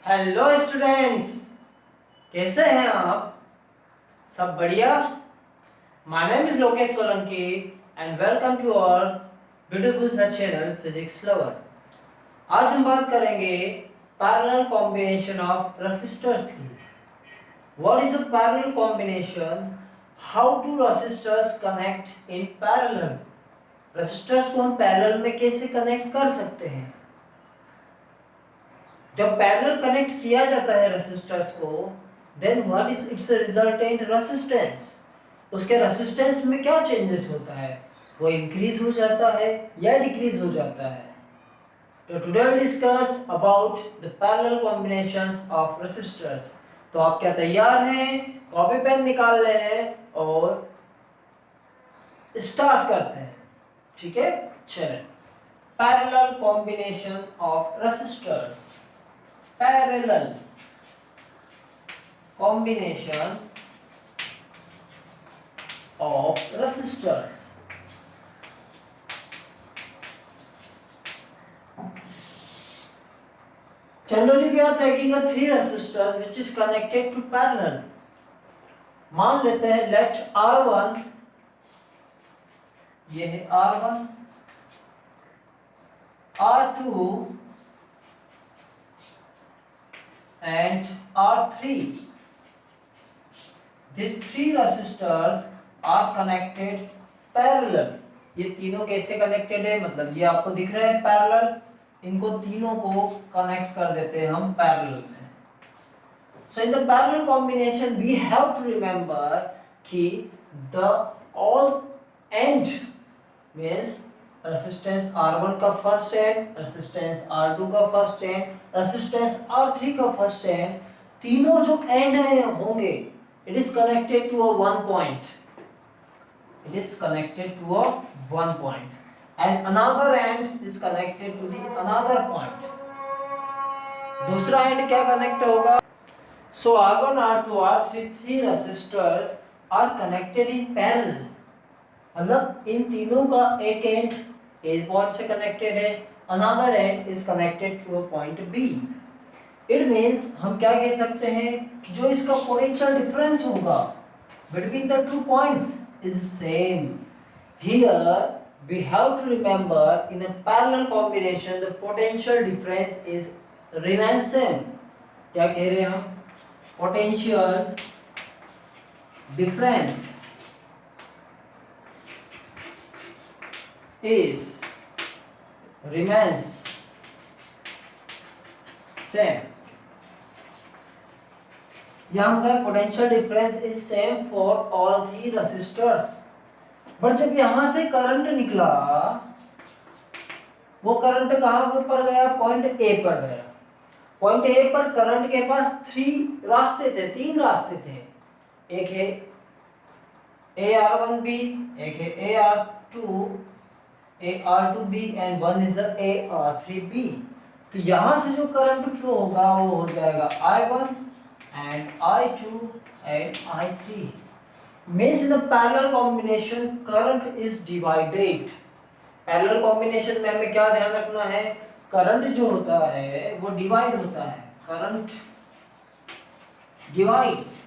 Hello students, कैसे हैं आप? सब बढ़िया। My name is Lokesh Solanki and welcome to our beautiful channel physics lover. आज हम बात करेंगे पैरेलल कॉम्बिनेशन ऑफ रेसिस्टर्स की। What is a parallel combination? How to resistors connect in parallel? Resistors को हम पैरेलल में कैसे कनेक्ट कर सकते हैं? जब पैरेलल कनेक्ट किया जाता है रेसिस्टर्स को, then what is its resultant resistance? उसके रेसिस्टेंस में क्या चेंजेस होता है? वो इंक्रीज हो जाता है या डिक्रीज हो जाता है? तो today will discuss about the parallel combinations of resistors. तो आप क्या तैयार हैं? कॉपी पेन निकाल लें और स्टार्ट करते हैं। ठीक है, चलें। Parallel combination of resistors. Parallel combination of resistors. Generally we are taking a three resistors which is connected to parallel. मान लेते हैं let R1, ये है R1, R2 and R3. These three resistors are connected parallel. ये तीनों कैसे connected है? मतलब ये आपको दिख रहा है पैरेलल, इनको तीनों को कनेक्ट कर देते हैं हम पैरेलल में। So in the parallel combination we have to remember कि the all end means resistance R1 का फर्स्ट एंड, रेसिस्टेंस R2 का फर्स्ट एंड, रेसिस्टेंस R3 का फर्स्ट एंड, तीनों जो एंड होंगे, it is connected to a one point. It is connected to a one point and another end is connected to the another point. दूसरा end क्या connect होगा? So R1, R2, R3 three resistors are connected in parallel. मतलब इन तीनों का एक end A point से connected है, another end is connected to a point B. It means हम क्या कह सकते हैं कि जो इसका पोटेंशियल डिफरेंस होगा between the two points is same. Here we have to remember in a parallel combination the potential difference is remain same. क्या कह रहे हैं हम? Potential difference is remains same. यहाँ का potential difference is same for all three resistors. But जब यहां से करंट निकला, वो करंट कहां पर गया? पॉइंट ए पर गया। पॉइंट ए पर करंट के पास थ्री रास्ते थे, तीन रास्ते थे। एक है AR1B, एक है AR2B and one is AR3B। तो यहां से जो करंट फ्लो होगा वो हो जाएगा I1 and I2 and I3। means in the parallel combination current is divided। Parallel combination में हमें क्या ध्यान रखना है? करंट जो होता है वो डिवाइड होता है। Current divides.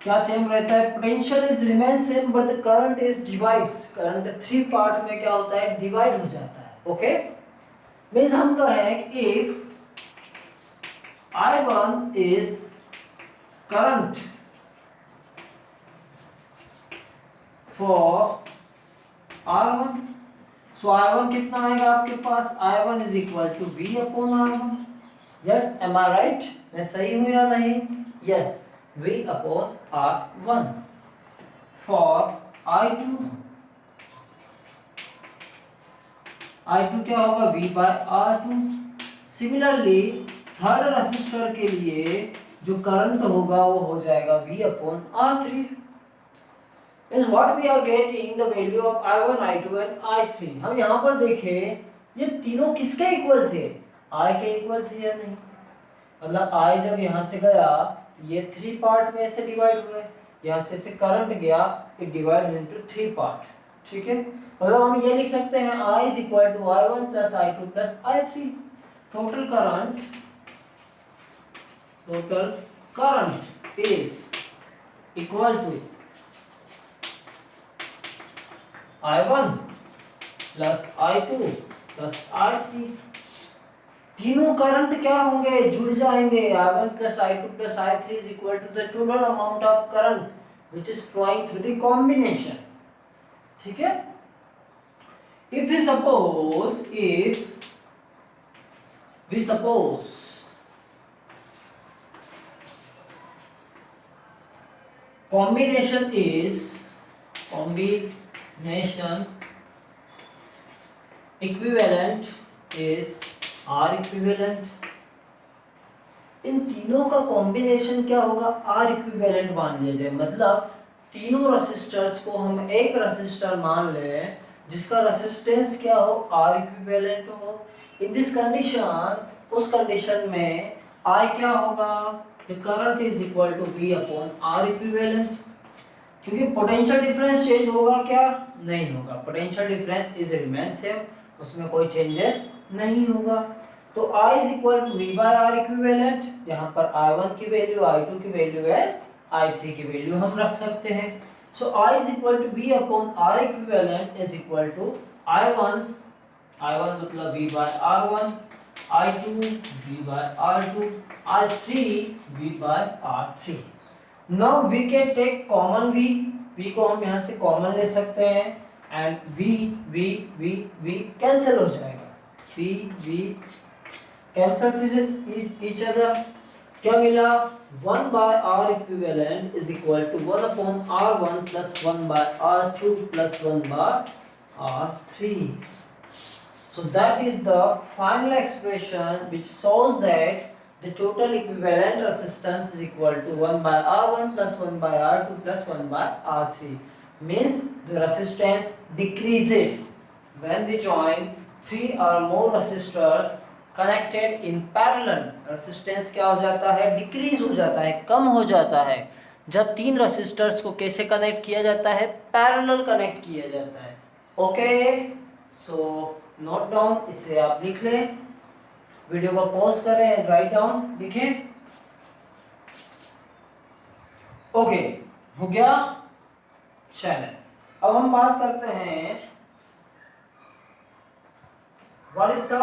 क्या सेम रहता है? Potential is remain same but the current is divides. Current three part में क्या होता है? डिवाइड हो जाता है। ओके, मींस हम कहें if I1 is current for R1, so I1 कितना आएगा आपके पास? I1 is equal to V upon R1। Yes, am I right? मैं सही हूं या नहीं? Yes, V upon R1 for I2 क्या होगा? V by R2। Similarly third resistor के लिए जो करंट होगा वो हो जाएगा V upon R3। is what we are getting the value of I1, I2 and I3। हम यहाँ पर देखें ये तीनों किसके इक्वल थे? I के इक्वल थे या नहीं? मतलब I जब यहाँ से गया ये थ्री पार्ट में से डिवाइड हुए, यहाँ से करंट गया, it divides into three part. ठीक है, मतलब हम ये लिख सकते हैं I is equal to I1 plus I2 plus I3। Total current is equal to I1 plus I2 plus I3। तीनों करंट क्या होंगे, जुड़ जाएंगे। I1 plus I2 plus I3 is equal to the total amount of current which is flowing through the combination. ठीक है। if we suppose combination equivalent is R equivalent, इन तीनों का combination क्या होगा, R इक्विवेलेंट मान लिया जाए। मतलब तीनों रेसिस्टर्स को हम एक रेसिस्टर मान लें जिसका रेसिस्टेंस क्या हो, R इक्विवेलेंट हो। इन दिस कंडीशन, उस कंडीशन में I क्या होगा, the current is equal to V upon R equivalent. क्योंकि पोटेंशियल डिफरेंस चेंज होगा क्या, नहीं होगा। Potential difference is remain same, उसमें कोई चेंजेस नहीं होगा। तो I is equal to V by R equivalent. यहाँ पर I1 की वैल्यू, I2 की वैल्यू है, I3 की वैल्यू हम रख सकते हैं। So I is equal to V upon R equivalent is equal to I1 मतलब V by R1, I2 V by R2, I3 V by R3। Now V can take common V को हम यहाँ से common ले सकते हैं and V cancel हो जाएगा। V cancels each other। क्या मिला, 1 by R equivalent is equal to 1 upon R1 plus 1 by R2 plus 1 by R3। So that is the final expression which shows that the total equivalent resistance is equal to 1 by R1 plus 1 by R2 plus 1 by R3। Means the resistance decreases when we join 3 or more resistors connected in parallel. Resistance क्या हो जाता है, decrease हो जाता है, कम हो जाता है जब तीन रेसिस्टर्स को कैसे कनेक्ट किया जाता है, पैरेलल कनेक्ट किया जाता है। ओके, सो नोट डाउन, इसे आप लिख लें, वीडियो को पॉज करें, राइट डाउन, लिखें। ओके, हो गया। चलें, अब हम बात करते हैं what is the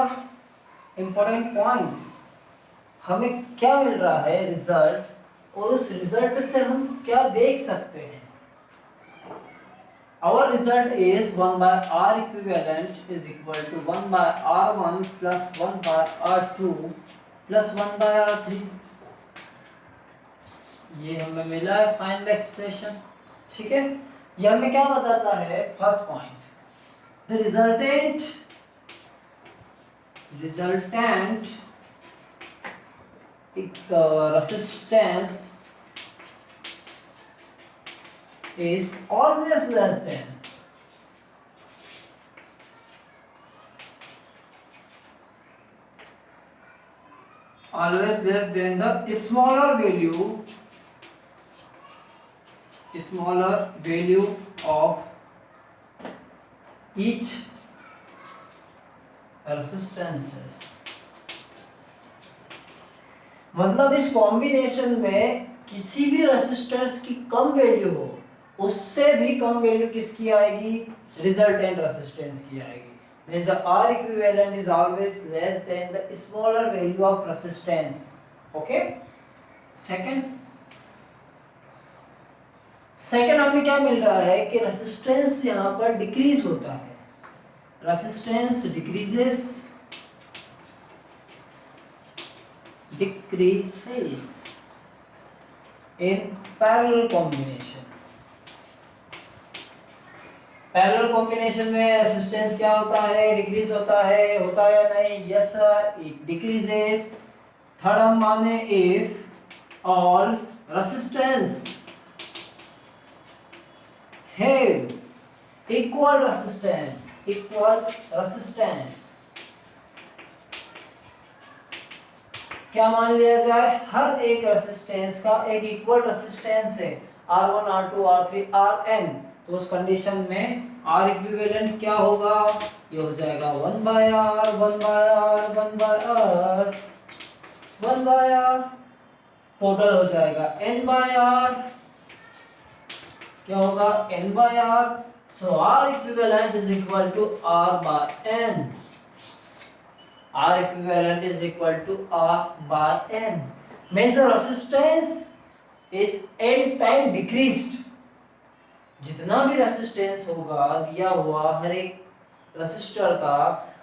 important points. हमें क्या मिल रहा है रिजल्ट, और उस रिजल्ट से हम क्या देख सकते हैं। Our result is 1 by R equivalent is equal to 1 by R1 plus 1 by R2 plus 1 by R3। ये हमें मिला है फाइनल एक्सप्रेशन। ठीक है, ये हमें क्या बताता है, first point, the resultant resistance is always less than the smaller value of each resistances. मतलब इस कॉम्बिनेशन में किसी भी रेसिस्टेंस की कम वैल्यू हो, उससे भी कम वैल्यू किसकी आएगी, रिजल्टेंट रेसिस्टेंस की आएगी। Means the R equivalent is always less than the smaller value of resistance। Okay, second हमें क्या मिल रहा है कि रेसिस्टेंस यहां पर डिक्रीज होता है। Resistance decreases in parallel combination। Parallel combination में रेसिस्टेंस क्या होता है, डिक्रीज होता है या नहीं, yes sir, it decreases. Third हम माने if all resistance have equal resistance क्या मान लिया जाए, हर एक रेसिस्टेंस का एक इक्वल रेसिस्टेंस है, R1 R2 R3 Rn। तो उस कंडीशन में आर इक्विवेलेंट क्या होगा, ये हो जाएगा 1/r 1/r 1/r 1/r, total हो जाएगा n/r, क्या होगा n/r। So r equivalent is equal to r/n, r equivalent is equal to r/n, means the resistance is n time decreased। जितना भी रेसिस्टेंस होगा दिया हुआ हर एक रेसिस्टर का,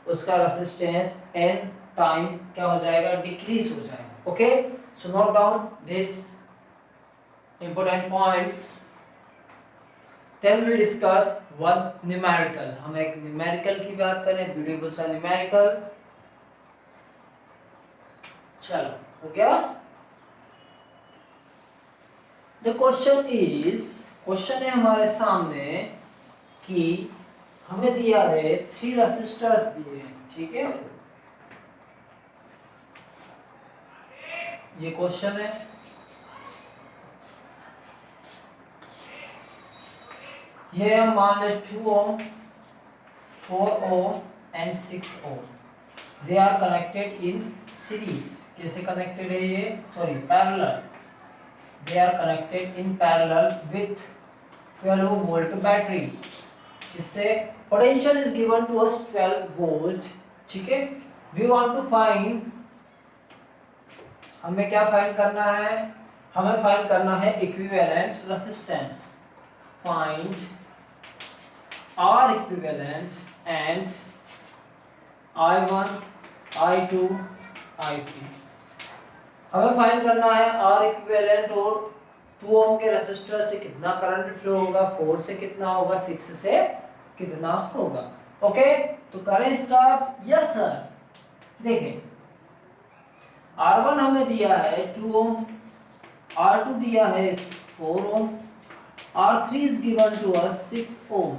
उसका रेसिस्टेंस n टाइम क्या हो जाएगा, डिक्रीज हो जाएगा। Okay, so note down this important points. Then we discuss one numerical, हम एक न्यूमेरिकल की बात करें, ब्यूटीफुल सा न्यूमेरिकल। चलो हो गया। द क्वेश्चन इज, क्वेश्चन है हमारे सामने कि हमें दिया है 3 रेसिस्टर्स दिए हैं, ठीक है, ये क्वेश्चन है। ये हम मान ले 2 ohm 4 ohm and 6 ohm, they are connected in series. कैसे कनेक्टेड है ये, sorry parallel, they are connected in parallel with 12 volt battery, जिससे potential is given to us 12 volt, ठीक है। we want to find, हमें क्या फाइंड करना है, हमें फाइंड करना है equivalent resistance, find R equivalent and I1 I2 I3, हमें फाइंड करना है R इक्विवेलेंट और 2 ओम के रेसिस्टर से कितना करंट फ्लो होगा, 4 से कितना होगा, 6 से कितना होगा। ओके, तो करें स्टार्ट। यस सर, देखें R1 हमें दिया है 2 ओम, R2 दिया है 4 ओम, R3 is given to us 6 ohm।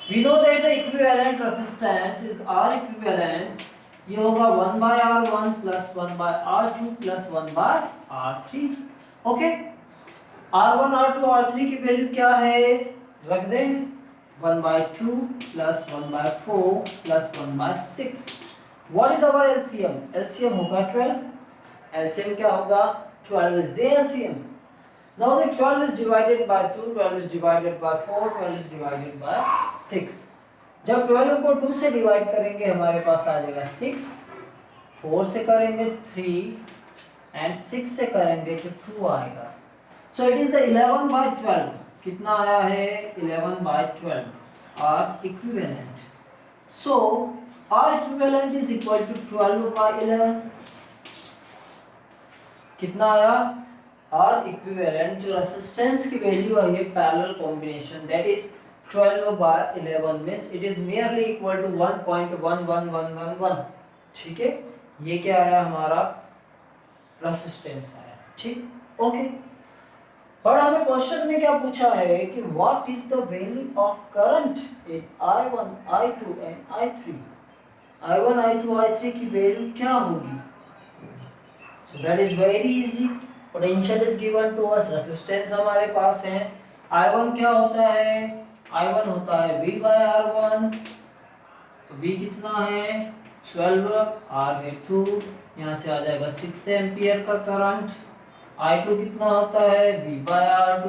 We know that the equivalent resistance is R equivalent, ये होगा 1/R1 plus 1/R2 plus 1/R3। Okay, R1 R2 R3 की वैल्यू क्या है, रख दें 1/2 plus 1/4 plus 1/6। What is our LCM? LCM होगा 12, LCM क्या होगा, 12 is the LCM। Now the 12 is divided by 2, 12 is divided by 4, 12 is divided by 6। जब 12 को 2 से डिवाइड करेंगे हमारे पास आ जाएगा 6, 4 से करेंगे 3 एंड 6 से करेंगे तो 2 आएगा। सो इट इज द 11/12, कितना आया है 11/12 R equivalent. So R equivalent is equal to 12/11, कितना आया, आर इक्विवेलेंट जो रेसिस्टेंस की वैल्यू आई है parallel combination, that is 12/11 means it is nearly equal to 1.11111, ठीक है। ये क्या आया हमारा रेसिस्टेंस आया, ठीक। ओके, और हमें क्वेश्चन में क्या पूछा है कि what is the value of current in I1 I2 and I3। I1 I2 I3 की वैल्यू क्या होगी। So that is very easy, potential is given to us, resistance हमारे पास है। I1 क्या होता है, I1 होता है V/R1, तो V कितना है 12, R है 2, यहाँ से आ जाएगा 6 एम्पियर का करंट। I2 कितना होता है V/R2,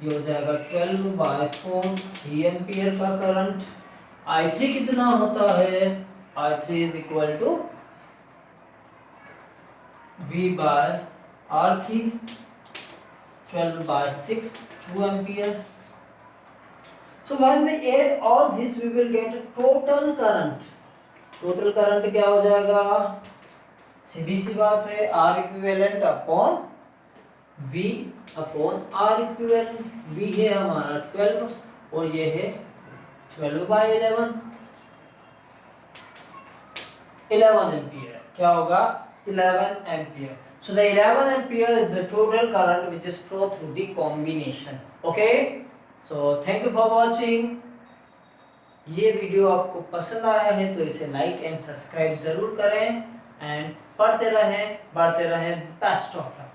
ये हो जाएगा 12/4, 3 एम्पियर का करंट। I3 कितना होता है, I3 is equal to V/R3, 12/6, 2 ampere. So when we add all this we will get a total current। total current क्या हो जाएगा, सीधी सी बात है R equivalent upon V upon R equivalent. V है हमारा 12 और ये है 12/11, 11 एम्पियर, क्या होगा 11 ampere. So the 11 ampere is the total current which is flow through the combination। Okay, so thank you for watching। ये वीडियो आपको पसंद आया है तो इसे लाइक एंड सब्सक्राइब जरूर करें एंड पढ़ते रहें, बढ़ते रहें। Best of luck.